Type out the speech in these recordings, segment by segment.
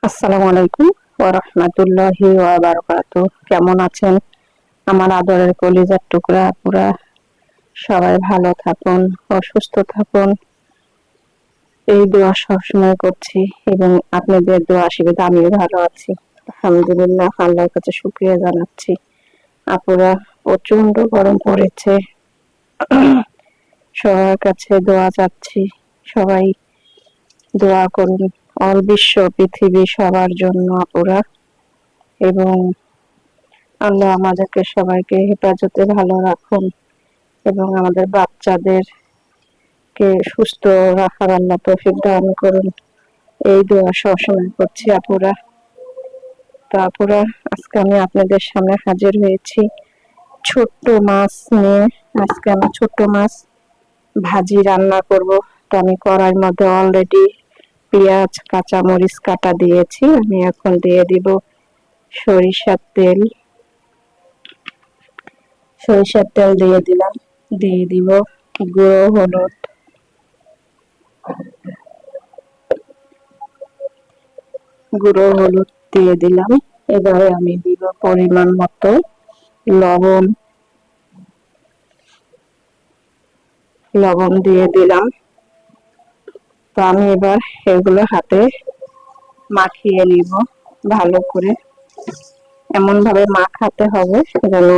আসসালামু আলাইকুম ওয়া রাহমাতুল্লাহি ওয়া বারাকাতুহু। কেমন আছেন আমার আদরের কলিজার টুকরা আপুরা? সবাই ভালো থাকুন ও সুস্থ থাকুন, এই দোয়া সবসময় করছি এবং আপনাদের দোয়া আশীর্বাদে আমিও ভালো আছি। আলহামদুলিল্লাহ, আল্লাহর কাছে শুকরিয়া জানাচ্ছি। আপুরা, প্রচন্ড গরম পড়েছে। সবার কাছে দোয়া চাচ্ছি, সবাই দোয়া করুন অল বিশ্ব পৃথিবী সবার জন্য আপুরা, এবং আল্লাহ আমাদেরকে সবাইকে হেফাজতে ভালো রাখুন এবং আমাদের বাচ্চাদেরকে সুস্থ রাখার আল্লাহ তৌফিক দান করুন, এই দোয়া সবসময় করছি আপুরা। তো আপুরা, আজকে আমি আপনাদের সামনে হাজির হয়েছি ছোট্ট মাছ নিয়ে। আজকে আমি ছোট্ট মাছ ভাজি রান্না করব। তো আমি কড়াইয়ের মধ্যে অলরেডি পেঁয়াজ কাঁচামরিচ কাটা দিয়েছি। আমি এখন দিয়ে দিব সরিষার তেল। সরিষার তেল দিয়ে দিলাম, দিয়ে দিব গুঁড়ো হলুদ, দিয়ে দিলাম। এবারে আমি দিব পরিমাণ মতো লবণ, দিয়ে দিলাম। তো আমি এবার এগুলো হাতে মাখিয়ে নিব ভালো করে। এমন ভাবে মাখাতে হবে যেন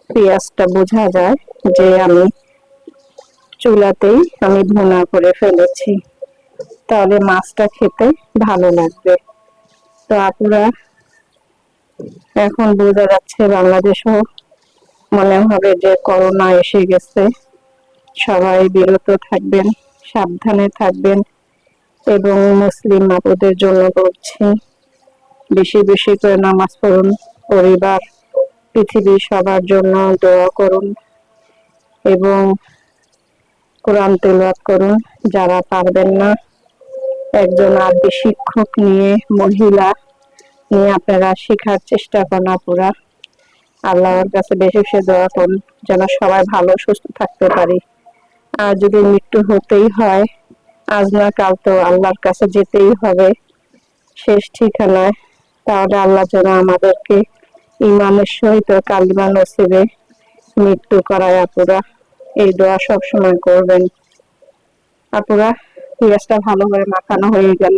পেঁয়াজটা বোঝা যায় যে আমি চুলাতেই ভুনা করে ফেলেছি, তাহলে মাছটা খেতে ভালো লাগবে। তো আপুরা, এখন বোঝা যাচ্ছে বাংলাদেশও মনে হবে যে করোনা এসে গেছে। সবাই বিরত থাকবেন, সাবধানে থাকবেন এবং মুসলিম আপুদের জন্য বলছি বেশি বেশি করে নামাজ পড়ুন, পরিবার পৃথিবীর সবার জন্য দোয়া করুন এবং কোরআন তেলাওয়াত করুন। যারা পারবেন না, একজন আরবি শিক্ষক নিয়ে, মহিলা নিয়ে আপনারা শেখার চেষ্টা করুন আপুরা। আল্লাহর কাছে বেশি বেশি দোয়া করুন যেন সবাই ভালো সুস্থ থাকতে পারি। আর যদি মৃত্যু হতেই হয়, আজ না কাল তো আল্লাহর কাছে যেতেই হবে শেষ ঠিকানায়। তাহলে আল্লাহ যেন আমাদেরকে ইমানের সহিত কালিমা নসিবে মৃত্যু করায় আপুরা। এই দোয়া সব সময় করবেন আপুরা। পেঁয়াজটা ভালো করে মাখানো হয়ে গেল।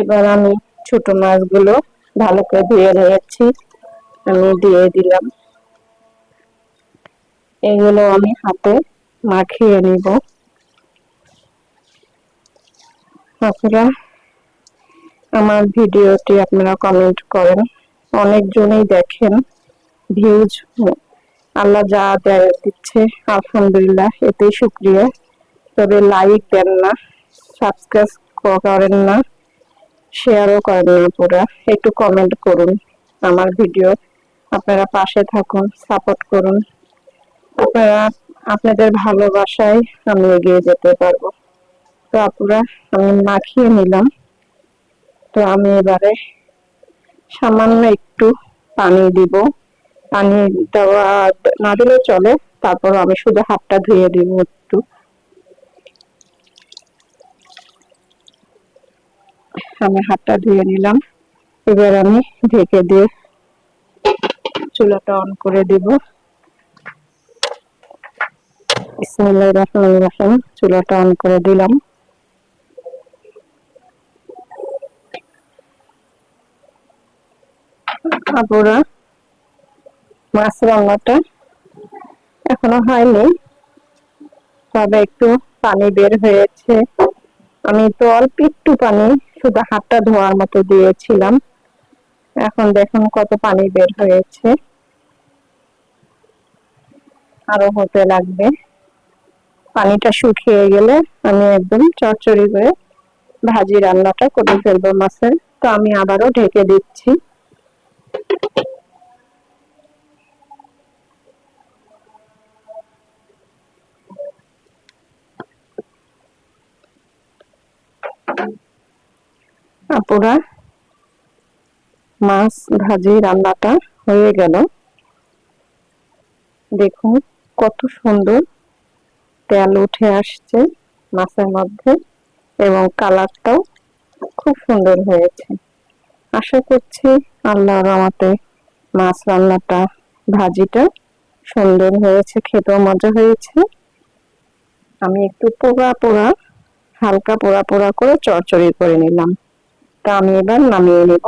এবার আমি ছোট মাছগুলো ভালো করে ধুয়ে নিয়েছি, আমি দিয়ে দিলাম। এগুলো আমি হাতে মাখিয়ে নিব আপুরা। আমার ভিডিওটি আপনারা কমেন্ট করেন, অনেকজনই দেখেন, ভিউজ আল্লাহ যা দেয় দিচ্ছে আলহামদুলিল্লাহ, এতেই শুকরিয়া। তবে লাইক দেন না, সাবস্ক্রাইব করেন না, শেয়ারও করেন না পুরা। একটু কমেন্ট করুন আমার ভিডিও, আপনারা পাশে থাকুন, সাপোর্ট করুন। আপনারা, আপনাদের ভালোবাসায় আমি এগিয়ে যেতে পারবো। তো আপুরা, আমি মাখিয়ে নিলাম। তো আমি এবারে সামান্য একটু পানি দিব। পানি দেওয়া না দিলে চলে, তারপর আমি শুধু হাতটা ধুয়ে দিব একটু। আমি হাতটা ধুয়ে নিলাম। এবার আমি ঢেকে দিয়ে চুলাটা অন করে দিব। বিসমিল্লাহির রহমানির রহিম। চুলাটা অন করে দিলাম। আপুরা, মাছ রান্নাটা এখনো হয়নি, তবে একটু পানি বের হয়েছে। আমি তো অল্প একটু পানি শুধু হাতটা ধোয়ার মতো দিয়েছিলাম, এখন দেখুন কত পানি বের হয়েছে, আরো হতে লাগবে। পানিটা শুকিয়ে গেলে আমি একদম চচ্চড়ি করে ভাজি রান্নাটা করে ফেলবো মাছের। তো আমি আবারও ঢেকে দিচ্ছি। আপুরা, মাছ ভাজি রান্নাটা হয়ে গেল। দেখুন কত সুন্দর তেল উঠে আসছে মাছের মধ্যে এবং কালারটাও খুব সুন্দর হয়েছে। আশা করছি আল্লাহর রহমতে মাছ রান্নাটা, ভাজিটা সুন্দর হয়েছে, খেতেও মজা হয়েছে। আমি একটু পোড়া পোড়া, হালকা পোড়া পোড়া করে চড়চড়ি করে নিলাম। তা আমি এবার নামিয়ে নেব।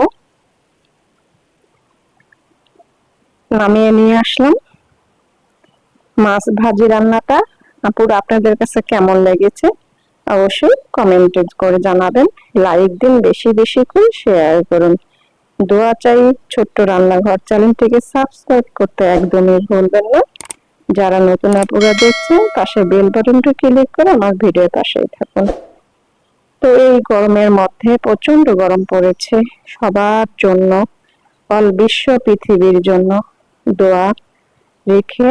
নামিয়ে নিয়ে আসলাম। মাছ ভাজি রান্নাটা আপুর আপনাদের কাছে কেমন লেগেছে অবশ্যই কমেন্টে করে জানাবেন। লাইক দিন, বেশি বেশি করে শেয়ার করুন। দোয়া চাই। ছোট্ট রান্নাঘর চ্যানেলটিকে সাবস্ক্রাইব করতে একদমই ভুলবেন না। যারা নতুন আপুরা দেখছেন পাশে বেল বাটনটা ক্লিক করে আমার ভিডিওর পাশেই থাকুন। তো এই গরমের মধ্যে প্রচন্ড গরম পড়েছে, সবার জন্য, অল বিশ্ব পৃথিবীর জন্য দোয়া রেখে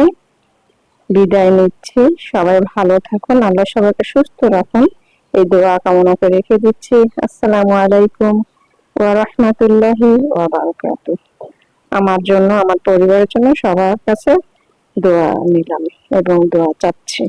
বিদায় নিচ্ছি। সবাই ভালো থাকুন, আল্লাহ সবাইকে সুস্থ রাখুন, এই দোয়া কামনা করে রেখে দিচ্ছি। আসসালামু আলাইকুম ওয়া রাহমাতুল্লাহি ওয়া বারাকাতুহু। আমার জন্য, আমার পরিবারের জন্য সবার কাছে দোয়া নিলাম এবং দোয়া চাচ্ছি।